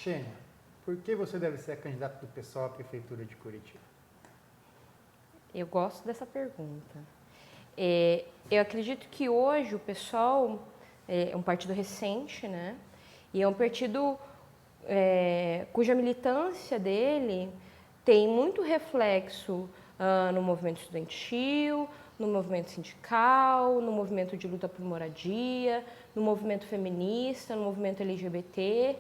Xênia, por que você deve ser a candidata do PSOL à Prefeitura de Curitiba? Eu gosto dessa pergunta. Eu acredito que hoje o PSOL é um partido recente, né? E é um partido cuja militância dele tem muito reflexo no movimento estudantil, no movimento sindical, no movimento de luta por moradia, no movimento feminista, no movimento LGBT.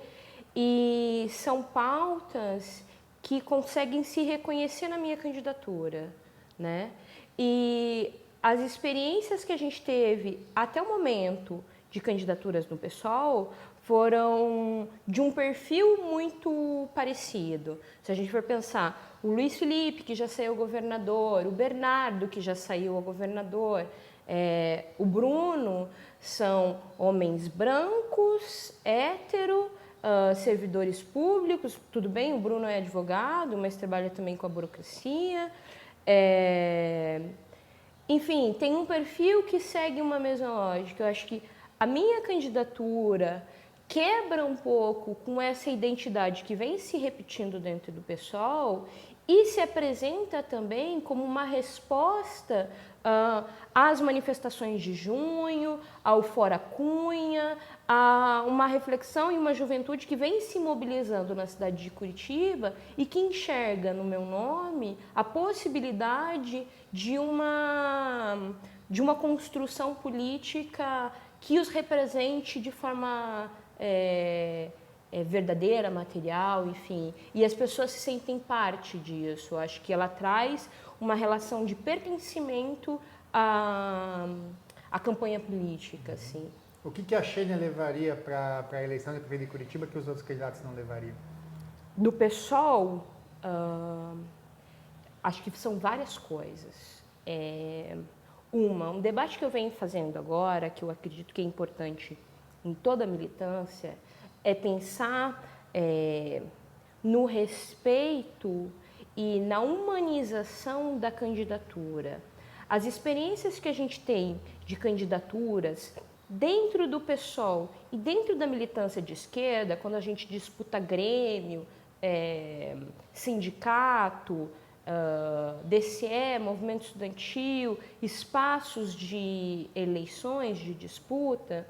E são pautas que conseguem se reconhecer na minha candidatura, né? E as experiências que a gente teve até o momento de candidaturas no PSOL foram de um perfil muito parecido. Se a gente for pensar, o Luiz Felipe, que já saiu governador, o Bernardo, que já saiu a governador, o Bruno, são homens brancos, hétero, servidores públicos. Tudo bem, o Bruno é advogado, mas trabalha também com a burocracia. Enfim, tem um perfil que segue uma mesma lógica. Eu acho que a minha candidatura quebra um pouco com essa identidade que vem se repetindo dentro do PSOL e se apresenta também como uma resposta às manifestações de junho, ao Fora Cunha, a uma reflexão e uma juventude que vem se mobilizando na cidade de Curitiba e que enxerga no meu nome a possibilidade de uma construção política que os represente de forma verdadeira, material, enfim. E as pessoas se sentem parte disso. Eu acho que ela traz uma relação de pertencimento à campanha política, assim. O que a Xênia levaria para a eleição de prefeito de Curitiba que os outros candidatos não levariam? Do PSOL, acho que são várias coisas. Um debate que eu venho fazendo agora, que eu acredito que é importante em toda a militância, é pensar no respeito e na humanização da candidatura. As experiências que a gente tem de candidaturas dentro do PSOL e dentro da militância de esquerda, quando a gente disputa grêmio, sindicato, DCE, movimento estudantil, espaços de eleições, de disputa,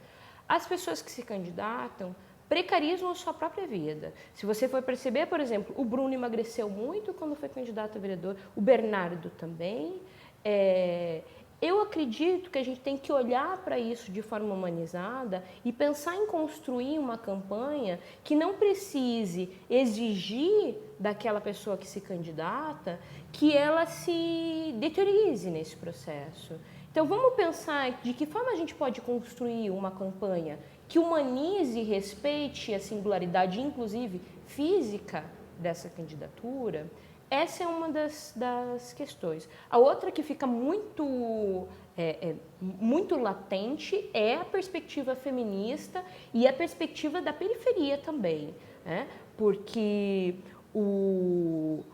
as pessoas que se candidatam precarizam a sua própria vida. Se você for perceber, por exemplo, o Bruno emagreceu muito quando foi candidato a vereador, o Bernardo também. Eu acredito que a gente tem que olhar para isso de forma humanizada e pensar em construir uma campanha que não precise exigir daquela pessoa que se candidata que ela se deteriorize nesse processo. Então vamos pensar de que forma a gente pode construir uma campanha que humanize e respeite a singularidade, inclusive física, dessa candidatura. Essa é uma das questões. A outra que fica muito latente é a perspectiva feminista e a perspectiva da periferia também, né? Porque o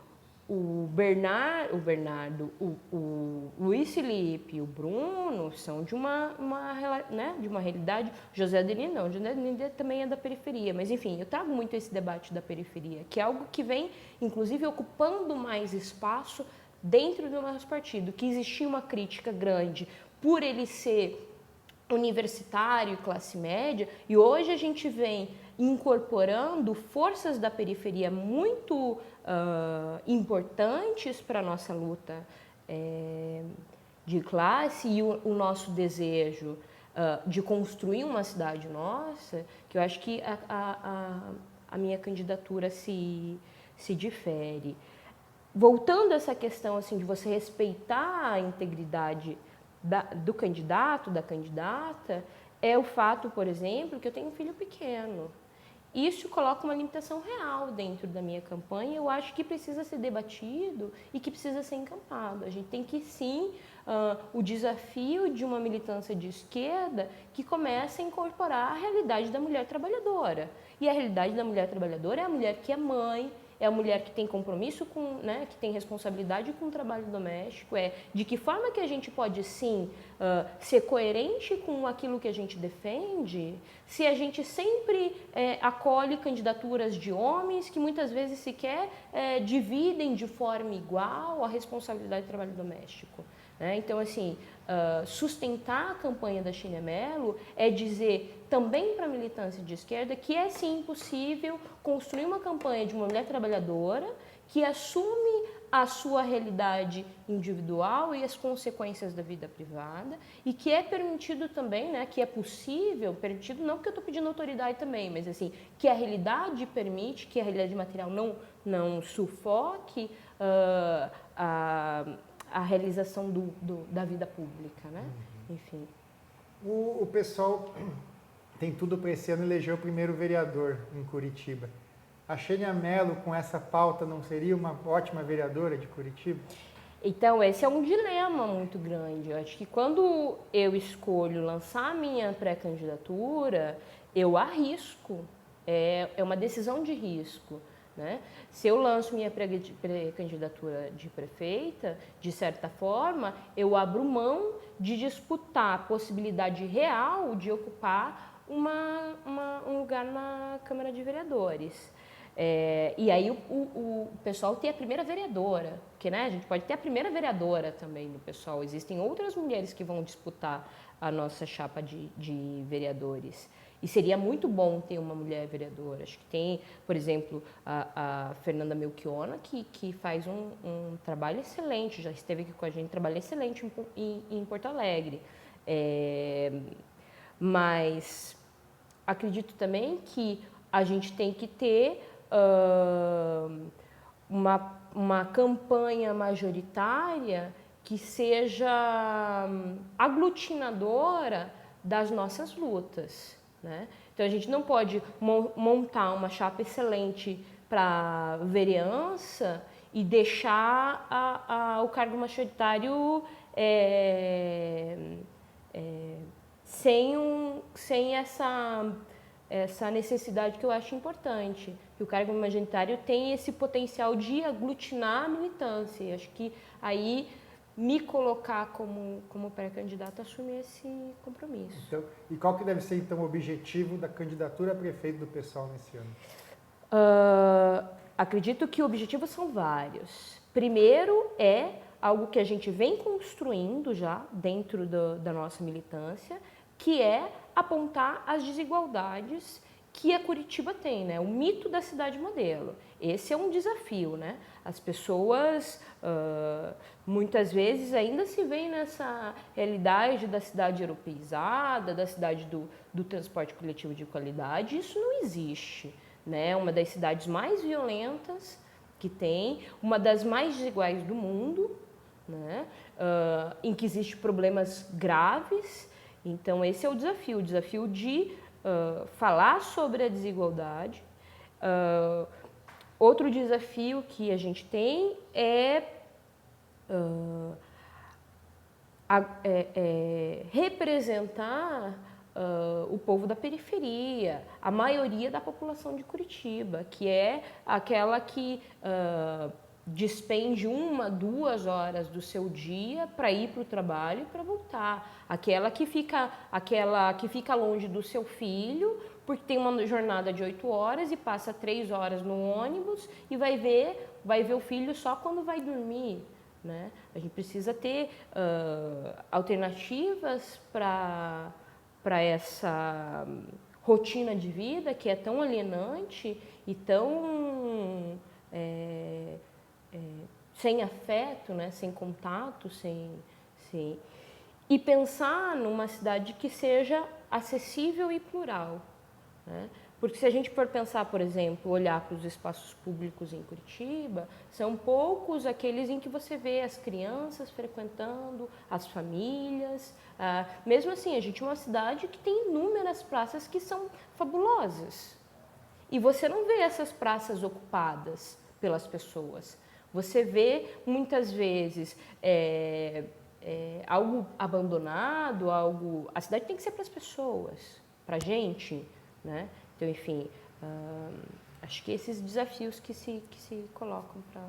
Bernardo, o Luiz Felipe, o Bruno são de uma realidade. José Adelino não, José Adelino também é da periferia, mas enfim, eu trago muito esse debate da periferia, que é algo que vem, inclusive, ocupando mais espaço dentro do nosso partido, que existia uma crítica grande por ele ser universitário, classe média, e hoje a gente vem incorporando forças da periferia muito importantes para a nossa luta de classe e o nosso desejo de construir uma cidade nossa, que eu acho que a minha candidatura se difere. Voltando a essa questão assim, de você respeitar a integridade do candidato, da candidata, é o fato, por exemplo, que eu tenho um filho pequeno. Isso coloca uma limitação real dentro da minha campanha. Eu acho que precisa ser debatido e que precisa ser encampado. A gente tem que, sim, o desafio de uma militância de esquerda que começa a incorporar a realidade da mulher trabalhadora. E a realidade da mulher trabalhadora é a mulher que é mãe é a mulher que tem compromisso com, né, que tem responsabilidade com o trabalho doméstico, de que forma que a gente pode sim ser coerente com aquilo que a gente defende, se a gente sempre acolhe candidaturas de homens que muitas vezes sequer dividem de forma igual a responsabilidade do trabalho doméstico. Né? Então, assim, sustentar a campanha da China Mello é dizer também para a militância de esquerda que é sim possível construir uma campanha de uma mulher trabalhadora que assume a sua realidade individual e as consequências da vida privada e que é permitido também, né, que é possível, permitido não porque eu estou pedindo autoridade também, mas assim, que a realidade permite, que a realidade material não sufoque a realização da vida pública, né? Enfim. O pessoal tem tudo para esse ano eleger o primeiro vereador em Curitiba. A Xênia Mello, com essa pauta, não seria uma ótima vereadora de Curitiba? Então, esse é um dilema muito grande. Eu acho que quando eu escolho lançar a minha pré-candidatura, eu arrisco. É uma decisão de risco. Né? Se eu lanço minha pré-candidatura de prefeita, de certa forma, eu abro mão de disputar a possibilidade real de ocupar um lugar na Câmara de Vereadores. E aí o pessoal tem a primeira vereadora, porque né, a gente pode ter a primeira vereadora também no pessoal. Existem outras mulheres que vão disputar a nossa chapa de vereadores. E seria muito bom ter uma mulher vereadora. Acho que tem, por exemplo, a Fernanda Melchiona, que faz um trabalho excelente, já esteve aqui com a gente, trabalho excelente em Porto Alegre. Mas acredito também que a gente tem que ter uma campanha majoritária que seja aglutinadora das nossas lutas. Né? Então a gente não pode montar uma chapa excelente para vereança e deixar o cargo majoritário sem essa necessidade que eu acho importante. Que o cargo majoritário tem esse potencial de aglutinar a militância. E acho que aí me colocar como pré-candidato assumir esse compromisso. Então, e qual que deve ser, então, o objetivo da candidatura a prefeito do PSOL nesse ano? Acredito que objetivos são vários. Primeiro é algo que a gente vem construindo já dentro da nossa militância, que é apontar as desigualdades que a Curitiba tem, né? O mito da cidade modelo. Esse é um desafio, né? As pessoas muitas vezes ainda se veem nessa realidade da cidade europeizada, da cidade do transporte coletivo de qualidade. Isso não existe, né? Uma das cidades mais violentas que tem, uma das mais desiguais do mundo, né? Em que existem problemas graves. Então esse é o desafio de falar sobre a desigualdade. Outro desafio que a gente tem é representar o povo da periferia, a maioria da população de Curitiba, que é aquela que despende 1, 2 horas do seu dia para ir para o trabalho e para voltar. Aquela que fica longe do seu filho, porque tem uma jornada de 8 horas e passa 3 horas no ônibus e vai ver o filho só quando vai dormir. Né? A gente precisa ter alternativas para essa rotina de vida que é tão alienante e tão sem afeto, né? Sem contato, e pensar numa cidade que seja acessível e plural. Né? Porque se a gente for pensar, por exemplo, olhar para os espaços públicos em Curitiba, são poucos aqueles em que você vê as crianças frequentando, as famílias. Mesmo assim, a gente é uma cidade que tem inúmeras praças que são fabulosas. E você não vê essas praças ocupadas pelas pessoas. Você vê, muitas vezes, algo abandonado, A cidade tem que ser para as pessoas, para a gente, né? Então, enfim, Acho que esses desafios que se colocam para